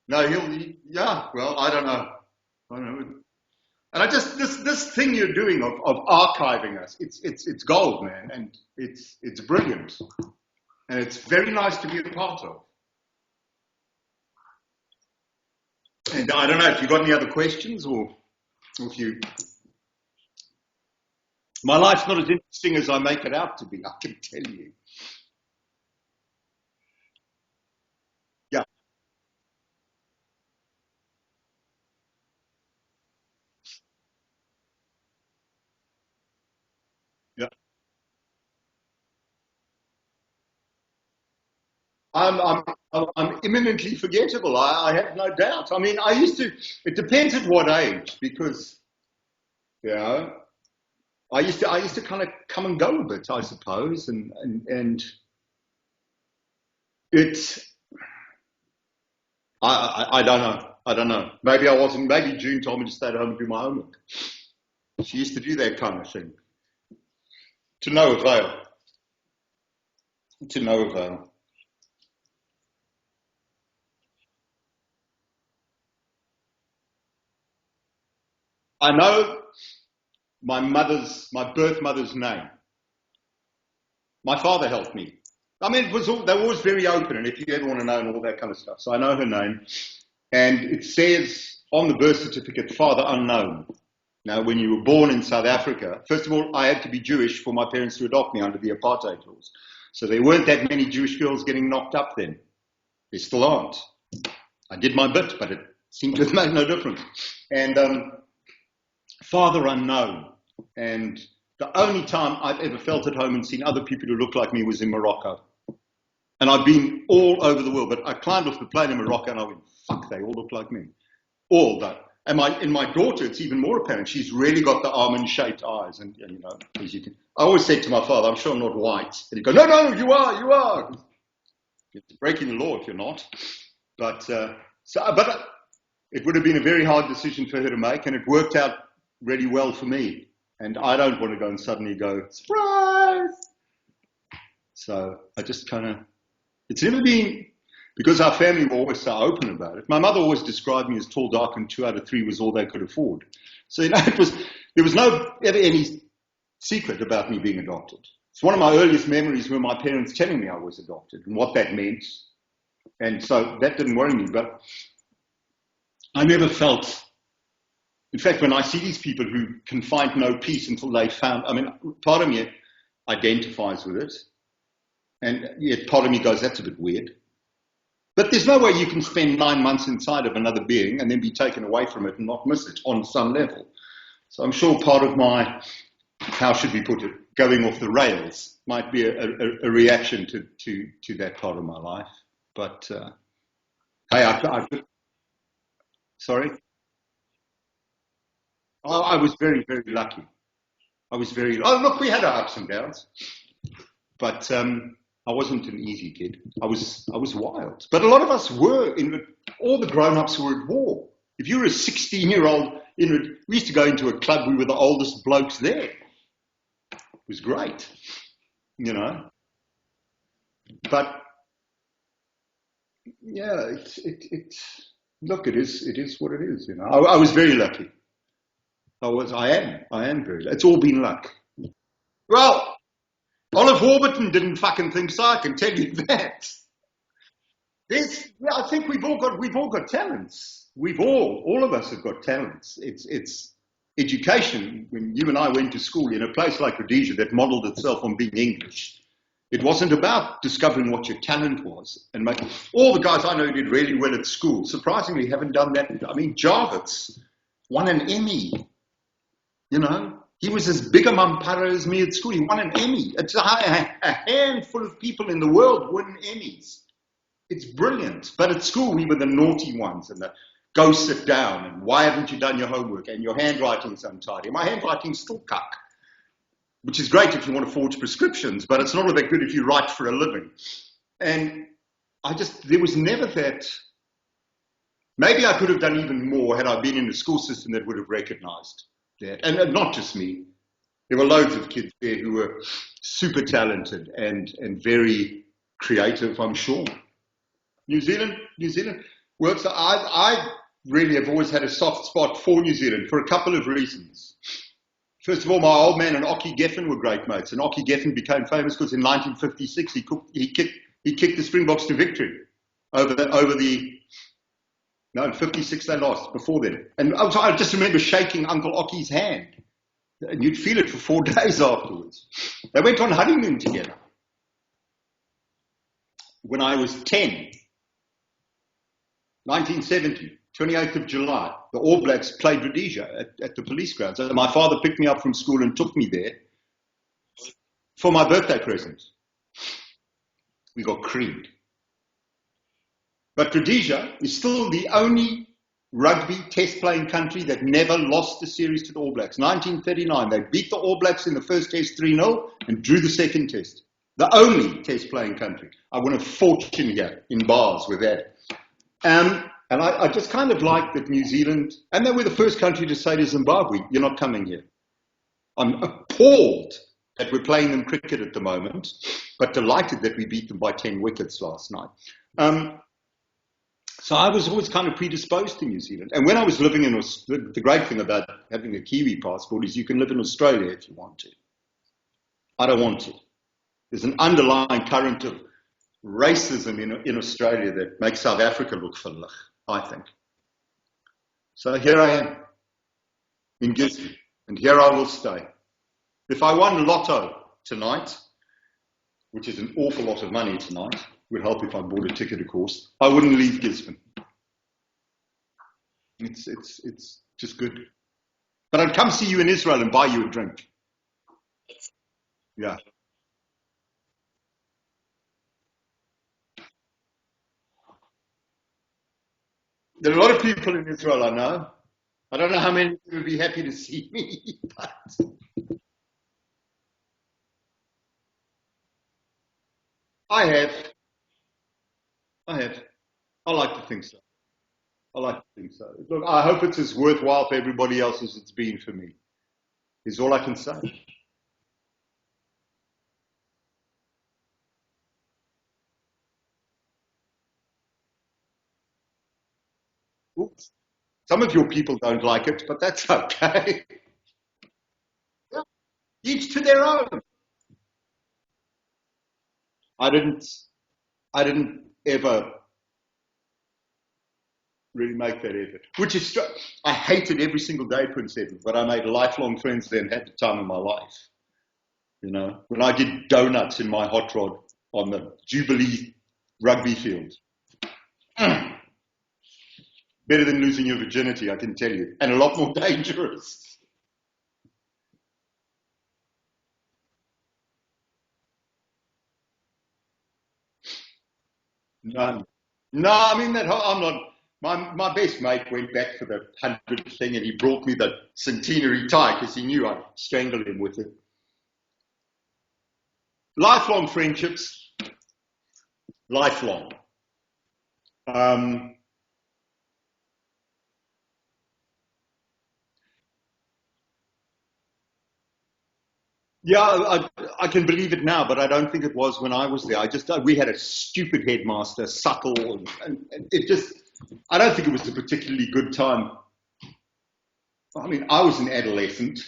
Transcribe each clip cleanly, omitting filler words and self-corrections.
No, yeah, well, I don't know. I don't know. And I just, this thing you're doing of archiving us, it's gold, man. And it's brilliant. And it's very nice to be a part of. And I don't know if you've got any other questions or if you, my life's not as interesting as I make it out to be, I can tell you. Yeah, yeah. I'm, I'm, I'm imminently forgettable. I have no doubt. I mean, it depends at what age, because, you know, I used to kind of come and go a bit, I suppose. And it's, I don't know. I don't know. Maybe I wasn't, maybe June told me to stay at home and do my homework. She used to do that kind of thing. To no avail. To no avail. I know my birth mother's name. My father helped me. I mean, they were always very open, and if you ever want to know and all that kind of stuff. So I know her name, and it says on the birth certificate, father unknown. Now, when you were born in South Africa, first of all, I had to be Jewish for my parents to adopt me under the apartheid laws. So there weren't that many Jewish girls getting knocked up then. There still aren't. I did my bit, but it seemed to have made no difference. And father unknown. And the only time I've ever felt at home and seen other people who look like me was in Morocco. And I've been all over the world, but I climbed off the plane in Morocco and I went, fuck, they all look like me. All that. And in my daughter, it's even more apparent. She's really got the almond-shaped eyes. And you know, as you can, I always said to my father, I'm sure I'm not white. And he'd go, no, no, you are, you are. It's breaking the law if you're not. But, but it would have been a very hard decision for her to make, and it worked out really well for me. And I don't want to go and suddenly go, surprise! So I just kind of, it's never been, because our family were always so open about it. My mother always described me as tall, dark, and 2 out of 3 was all they could afford. So, you know, there was no ever any secret about me being adopted. It's one of my earliest memories were my parents telling me I was adopted and what that meant. And so that didn't worry me, but I never felt, in fact, when I see these people who can find no peace until they found, I mean, part of me identifies with it. And yet part of me goes, that's a bit weird. But there's no way you can spend 9 months inside of another being and then be taken away from it and not miss it on some level. So I'm sure part of my, how should we put it, going off the rails might be a reaction to that part of my life. But hey, sorry? Oh, I was very, very lucky. Oh, look, we had our ups and downs. But I wasn't an easy kid. I was wild. But a lot of us were, all the grown-ups were at war. If you were a 16-year-old, we used to go into a club, we were the oldest blokes there. It was great, you know. But yeah, look, it is what it is, you know. I was very lucky. I am very lucky. It's all been luck. Well, Olive Warburton didn't fucking think so, I can tell you that. Yeah, I think we've all got talents. All of us have got talents. It's education. When you and I went to school in a place like Rhodesia that modeled itself on being English, it wasn't about discovering what your talent was and making. All the guys I know who did really well at school, surprisingly, haven't done that. I mean, Jarvis won an Emmy, you know. He was as big a mumpara as me at school. He won an Emmy. It's a handful of people in the world win Emmys. It's brilliant. But at school, we were the naughty ones and the go sit down and why haven't you done your homework and your handwriting's untidy. My handwriting's still cuck, which is great if you want to forge prescriptions, but it's not all that good if you write for a living. And there was never that. Maybe I could have done even more had I been in a school system that would have recognized that. And not just me. There were loads of kids there who were super talented and very creative, I'm sure. New Zealand, Well, so I really have always had a soft spot for New Zealand for a couple of reasons. First of all, my old man and Ockie Geffen were great mates, and Ockie Geffen became famous because in 1956 he kicked the Springboks to victory over the no, in 56 they lost before then. And I just remember shaking Uncle Ockie's hand, and you'd feel it for 4 days afterwards. They went on honeymoon together. When I was 10, 1970, 28th of July, the All Blacks played Rhodesia at the police grounds. And my father picked me up from school and took me there for my birthday present. We got creamed. But Rhodesia is still the only rugby test-playing country that never lost the series to the All Blacks. 1939, they beat the All Blacks in the first test 3-0 and drew the second test. The only test-playing country. I won a fortune here in bars with that. And I just kind of like that New Zealand, and they were the first country to say to Zimbabwe, you're not coming here. I'm appalled that we're playing them cricket at the moment, but delighted that we beat them by 10 wickets last night. So I was always kind of predisposed to New Zealand. And when I was living in Australia, the great thing about having a Kiwi passport is you can live in Australia if you want to. I don't want to. There's an underlying current of racism in Australia that makes South Africa look verlig, I think. So here I am in Gisborne, and here I will stay. If I won lotto tonight, which is an awful lot of money tonight, would help if I bought a ticket, of course, I wouldn't leave Gisborne. It's just good. But I'd come see you in Israel and buy you a drink. Yeah. There are a lot of people in Israel I know. I don't know how many would be happy to see me, but I have. I have. I like to think so. I like to think so. Look, I hope it's as worthwhile for everybody else as it's been for me, is all I can say. Oops. Some of your people don't like it, but that's okay. Each to their own. I didn't I didn't ever really make that effort. Which is I hated every single day Prince Edward, but I made lifelong friends there and had the time of my life. You know, when I did donuts in my hot rod on the Jubilee rugby field. Better than losing your virginity, I can tell you, and a lot more dangerous. None. No, I mean that I'm not. My best mate went back for the 100th thing, and he brought me the centenary tie because he knew I'd strangle him with it. Lifelong friendships, lifelong. Um, Yeah, I can believe it now, but I don't think it was when I was there. We had a stupid headmaster, subtle, and it just, I don't think it was a particularly good time. I mean, I was an adolescent,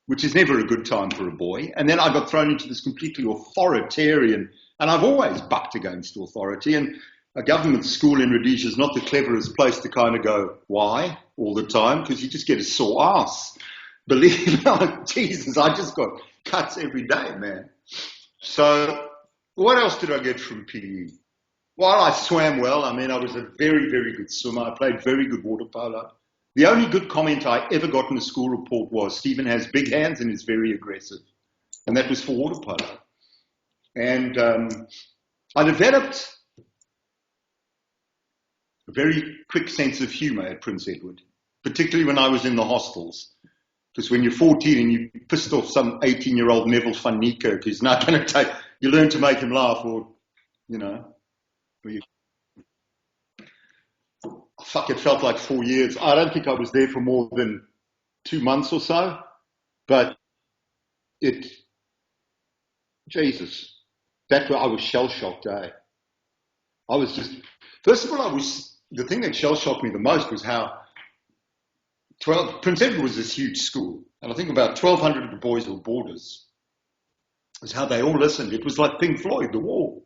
which is never a good time for a boy. And then I got thrown into this completely authoritarian, and I've always bucked against authority. And a government school in Rhodesia is not the cleverest place to kind of go, why, all the time, because you just get a sore ass. Believe me, Jesus, I just got cuts every day, man. So what else did I get from PE? Well, I swam well. I mean, I was a very, very good swimmer. I played very good water polo. The only good comment I ever got in the school report was Stephen has big hands and is very aggressive. And that was for water polo. And I developed a very quick sense of humor at Prince Edward, particularly when I was in the hostels. Because when you're 14 and you pissed off some 18-year-old Neville van Niekerk who's not going to take, you learn to make him laugh, or, you know, fuck, it felt like 4 years. I don't think I was there for more than 2 months or so, but Jesus, I was shell-shocked, eh? I was just, first of all, I was the thing that shell-shocked me the most was how Prince Edward was this huge school, and I think about 1,200 of the boys were boarders. It was how they all listened. It was like Pink Floyd, The Wall.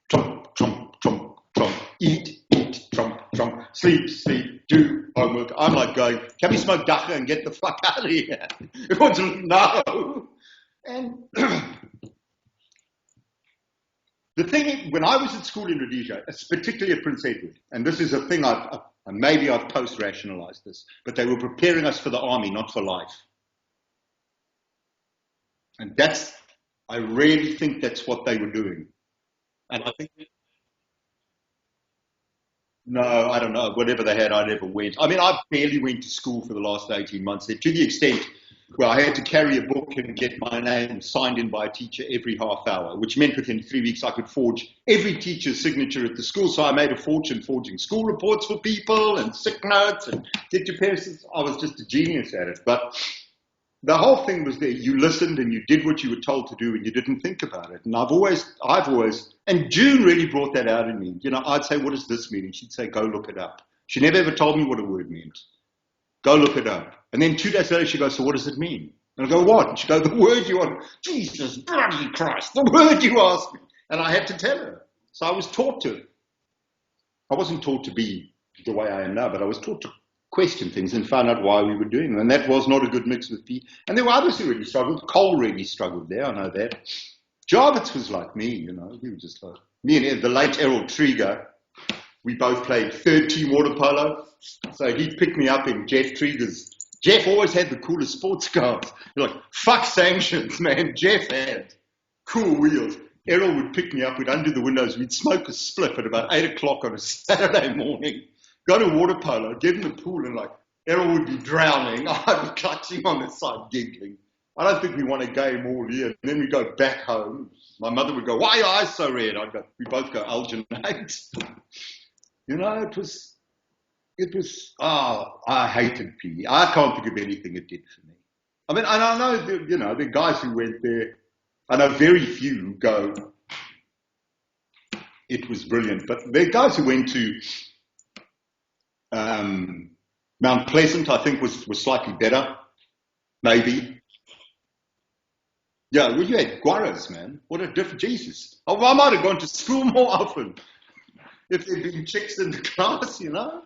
Trump, trump, trump, trump. Eat, eat, trump, trump. Sleep, sleep, do homework. I'm like going, can we smoke dacha and get the fuck out of here? It was no. And the thing, when I was at school in Rhodesia, particularly at Prince Edward, and this is a thing and maybe I've post-rationalized this, but they were preparing us for the army, not for life. And I really think that's what they were doing. And I think, no, I don't know, whatever they had, I never went. I mean, I barely went to school for the last 18 months, to the extent where I had to carry a book and get my name signed in by a teacher every half hour, which meant within 3 weeks I could forge every teacher's signature at the school. So I made a fortune forging school reports for people and sick notes and get your parents. I was just a genius at it. But the whole thing was there. You listened and you did what you were told to do and you didn't think about it. And I've always, and June really brought that out in me. You know, I'd say, what does this mean? And she'd say, go look it up. She never ever told me what a word meant. Go look it up. And then 2 days later, she goes, so what does it mean? And I go, what? And she goes, the word you want. Jesus bloody Christ, the word you asked me. And I had to tell her. So I was taught to. I wasn't taught to be the way I am now, but I was taught to question things and find out why we were doing them. And that was not a good mix with P. And there were others who really struggled. Cole really struggled there, I know that. Jarvis was like me, you know. We were just like, me and the late Errol Trieger, we both played third team water polo. So he'd pick me up in Jeff Trieger's. Jeff always had the coolest sports cars. You're like, fuck sanctions, man. Jeff had cool wheels. Errol would pick me up. We'd undo the windows. We'd smoke a spliff at about 8 o'clock on a Saturday morning. Go to water polo, get in the pool, and like, Errol would be drowning. I'd be clutching on the side, giggling. I don't think we won a game all year. And then we go back home. My mother would go, why are your eyes so red? I'd go, we both go, alginate. You know, it was, I hated PE. I can't think of anything it did for me. I mean, and I know, the guys who went there, I know very few who go, it was brilliant. But there are guys who went to Mount Pleasant, I think, was slightly better, maybe. Yeah, well, you had guarras, man. What a different, Jesus. Oh, I might have gone to school more often if there'd been chicks in the class, you know.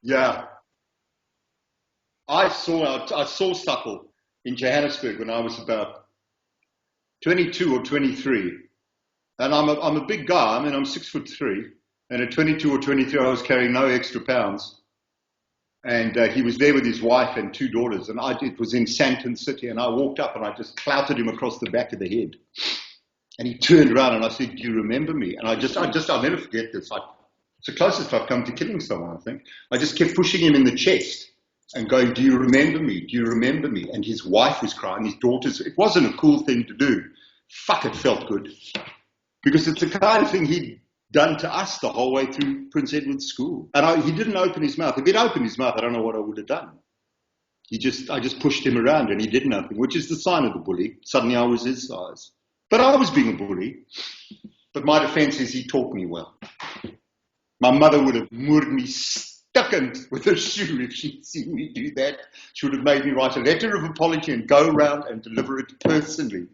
Yeah, I saw Supple in Johannesburg when I was about 22 or 23, and I'm a big guy. I mean, I'm 6'3", and at 22 or 23, I was carrying no extra pounds, and he was there with his wife and 2 daughters, and it was in Sandton City, and I walked up and I just clouted him across the back of the head. And he turned around and I said, do you remember me? And I'll never forget this. It's the closest I've come to killing someone, I think. I just kept pushing him in the chest and going, do you remember me? Do you remember me? And his wife was crying, his daughters. It wasn't a cool thing to do. Fuck, it felt good. Because it's the kind of thing he'd done to us the whole way through Prince Edward's school. And he didn't open his mouth. If he'd opened his mouth, I don't know what I would have done. I just pushed him around and he did nothing, which is the sign of the bully. Suddenly I was his size. But I was being a bully. But my defense is he taught me well. My mother would have moored me stucked with a shoe if she'd seen me do that. She would have made me write a letter of apology and go around and deliver it personally.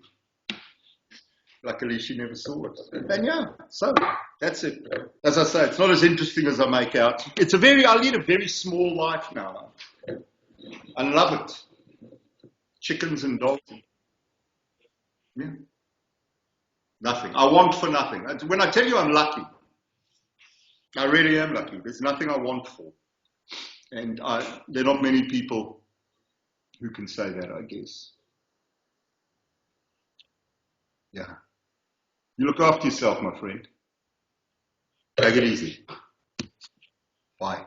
Luckily, she never saw it. And yeah, so that's it. As I say, it's not as interesting as I make out. I lead a very small life now. I love it. Chickens and dogs. Yeah. Nothing. I want for nothing. When I tell you I'm lucky, I really am lucky. There's nothing I want for. And there are not many people who can say that, I guess. Yeah. You look after yourself, my friend. Take it easy. Bye.